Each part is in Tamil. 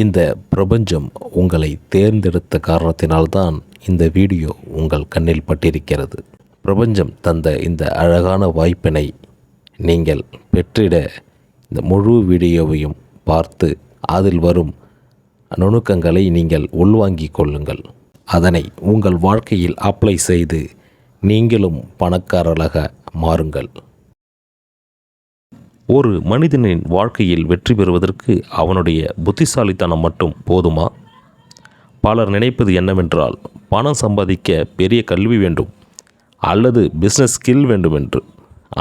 இந்த பிரபஞ்சம் உங்களை தேர்ந்தெடுத்த காரணத்தினால்தான் இந்த வீடியோ உங்கள் கண்ணில் பட்டிருக்கிறது. பிரபஞ்சம் தந்த இந்த அழகான வாய்ப்பினை நீங்கள் பெற்றிட இந்த முழு வீடியோவையும் பார்த்து அதில் வரும் நுணுக்கங்களை நீங்கள் உள்வாங்கிக் கொள்ளுங்கள். அதனை உங்கள் வாழ்க்கையில் அப்ளை செய்து நீங்களும் பணக்காரராக மாறுங்கள். ஒரு மனிதனின் வாழ்க்கையில் வெற்றி பெறுவதற்கு அவனுடைய புத்திசாலித்தனம் மட்டும் போதுமா? பலர் நினைப்பது என்னவென்றால் பணம் சம்பாதிக்க பெரிய கல்வி வேண்டும் அல்லது பிஸ்னஸ் ஸ்கில் வேண்டும் என்று.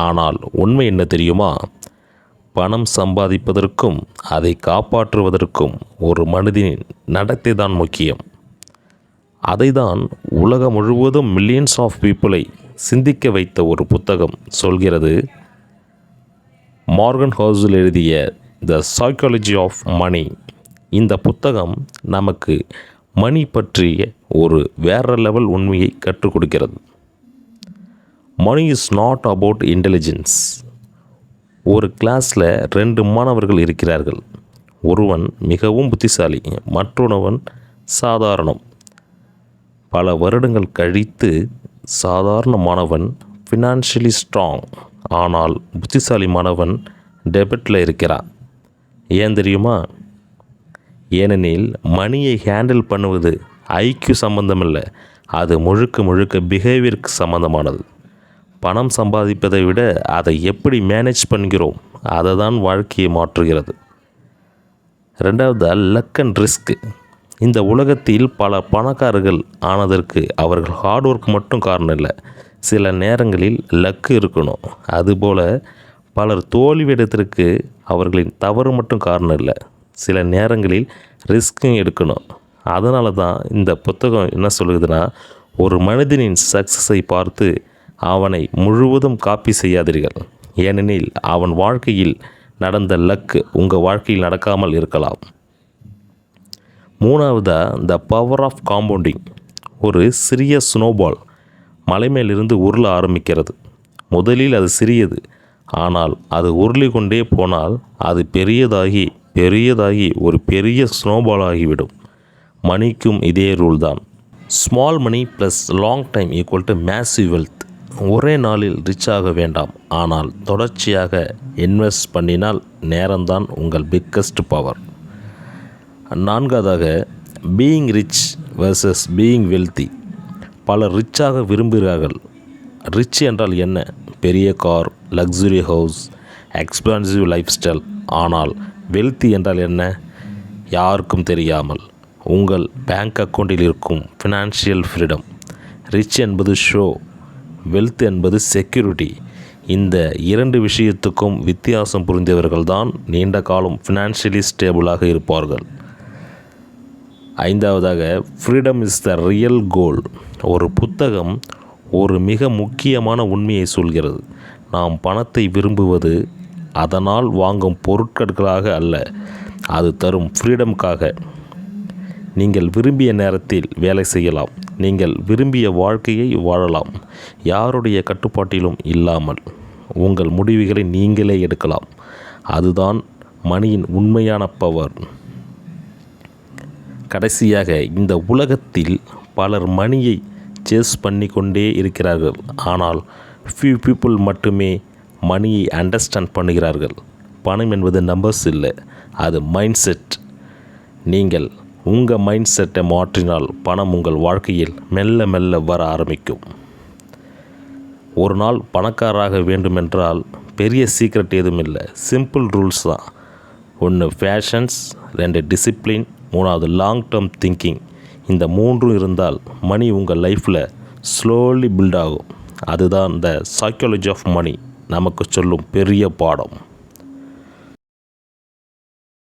ஆனால் உண்மை என்ன தெரியுமா? பணம் சம்பாதிப்பதற்கும் அதை காப்பாற்றுவதற்கும் ஒரு மனிதனின் நடத்தை தான் முக்கியம். அதை தான் உலகம் முழுவதும் மில்லியன்ஸ் ஆஃப் பீப்புளை சிந்திக்க வைத்த ஒரு புத்தகம் சொல்கிறது. மார்கன் ஹவுஸில் எழுதிய த சைக்காலஜி ஆஃப் மணி. இந்த புத்தகம் நமக்கு மணி பற்றிய ஒரு வேற லெவல் உண்மையை கற்றுக் கொடுக்கிறது. Money is not about intelligence. ஒரு கிளாஸில் 2 மாணவர்கள் இருக்கிறார்கள். ஒருவன் மிகவும் புத்திசாலி, மற்றொருவன் சாதாரணம். பல வருடங்கள் கழித்து சாதாரண மாணவன் ஃபினான்ஷியலி ஸ்ட்ராங், ஆனால் புத்திசாலி மாணவன் டெபிட்டில் இருக்கிறான். ஏன் தெரியுமா? ஏனெனில் மணியை ஹேண்டில் பண்ணுவது ஐக்யூ சம்பந்தமில்லை, அது முழுக்க பிஹேவியருக்கு சம்பந்தமானது. பணம் சம்பாதிப்பதை விட அதை எப்படி மேனேஜ் பண்ணுகிறோம் அதை தான் வாழ்க்கையை மாற்றுகிறது. 2வது லக் அண்ட் ரிஸ்க். இந்த உலகத்தில் பல பணக்காரர்கள் ஆனதற்கு அவர்கள் ஹார்ட் ஒர்க் மட்டும் காரணம் இல்லை, சில நேரங்களில் லக்கு இருக்கணும். அதுபோல் பலர் தோல்வியிடத்திற்கு அவர்களின் தவறு மட்டும் காரணம் இல்லை, சில நேரங்களில் ரிஸ்க்கும் எடுக்கணும். அதனால தான் இந்த புத்தகம் என்ன சொல்லுதுன்னா, ஒரு மனிதனின் சக்ஸஸை பார்த்து அவனை முழுவதும் காப்பி செய்யாதீர்கள். ஏனெனில் அவன் வாழ்க்கையில் நடந்த லக்கு உங்கள் வாழ்க்கையில் நடக்காமல் இருக்கலாம். 3வதாக த பவர் ஆஃப் காம்பவுண்டிங். ஒரு சிறிய ஸ்னோபால் மலை மேலிருந்து உருள ஆரம்பிக்கிறது. முதலில் அது சிறியது, ஆனால் அது உருளி கொண்டே போனால் அது பெரியதாகி ஒரு பெரிய ஸ்னோபால் ஆகிவிடும். மணிக்கும் இதே ரூல் தான். Small money plus long time equal to massive wealth. ஒரே நாளில் ரிச் ஆக வேண்டாம், ஆனால் தொடர்ச்சியாக இன்வெஸ்ட் பண்ணினால் நேரம்தான் உங்கள் பிக்கஸ்ட் பவர். 4வதாக being rich versus being wealthy. பலர் ரிச்சாக விரும்புகிறார்கள். ரிச் என்றால் என்ன? பெரிய car, luxury house, expensive life style. ஆனால் வெல்த்தி என்றால் என்ன? யாருக்கும் தெரியாமல் உங்கள் பேங்க் அக்கௌண்ட்டில் இருக்கும் ஃபினான்ஷியல் ஃப்ரீடம். ரிச் என்பது ஷோ, வெல்த் என்பது செக்யூரிட்டி. இந்த 2 விஷயத்துக்கும் வித்தியாசம் புரிந்தவர்கள்தான் நீண்ட காலம் ஃபினான்ஷியலி ஸ்டேபிளாக இருப்பார்கள். 5வதாக ஃப்ரீடம் இஸ் த ரியல் கோல். ஒரு புத்தகம் ஒரு மிக முக்கியமான உண்மையை சொல்கிறது. நாம் பணத்தை விரும்புவது அதனால் வாங்கும் பொருட்களுக்காக அல்ல, அது தரும் ஃப்ரீடம்காக. நீங்கள் விரும்பிய நேரத்தில் வேலை செய்யலாம், நீங்கள் விரும்பிய வாழ்க்கையை வாழலாம், யாருடைய கட்டுப்பாட்டிலும் இல்லாமல். உங்கள் முடிவுகளை நீங்களே எடுக்கலாம். அதுதான் மணியின் உண்மையான பவர். கடைசியாக, இந்த உலகத்தில் பலர் மணியை சேஸ் பண்ணி கொண்டே இருக்கிறார்கள், ஆனால் ஃபியூ பீப்புள் மட்டுமே மணியை அண்டர்ஸ்டாண்ட் பண்ணுகிறார்கள். பணம் என்பது நம்பர்ஸ் இல்லை, அது மைண்ட் செட். நீங்கள் உங்கள் மைண்ட் செட்டை மாற்றினால் பணம் உங்கள் வாழ்க்கையில் மெல்ல மெல்ல வர ஆரம்பிக்கும். ஒரு நாள் பணக்காரராக வேண்டுமென்றால் பெரிய சீக்ரெட் எதுவும் இல்லை, சிம்பிள் ரூல்ஸ் தான். 1 ஃபேஷன்ஸ், 2 டிசிப்ளின், 3வது லாங் டேர்ம் திங்கிங். இந்த 3 இருந்தால் மணி உங்கள் லைஃப்பில் ஸ்லோலி பில்ட் ஆகும். அதுதான் த சைக்காலஜி ஆஃப் மணி நமக்கு சொல்லும் பெரிய பாடம்.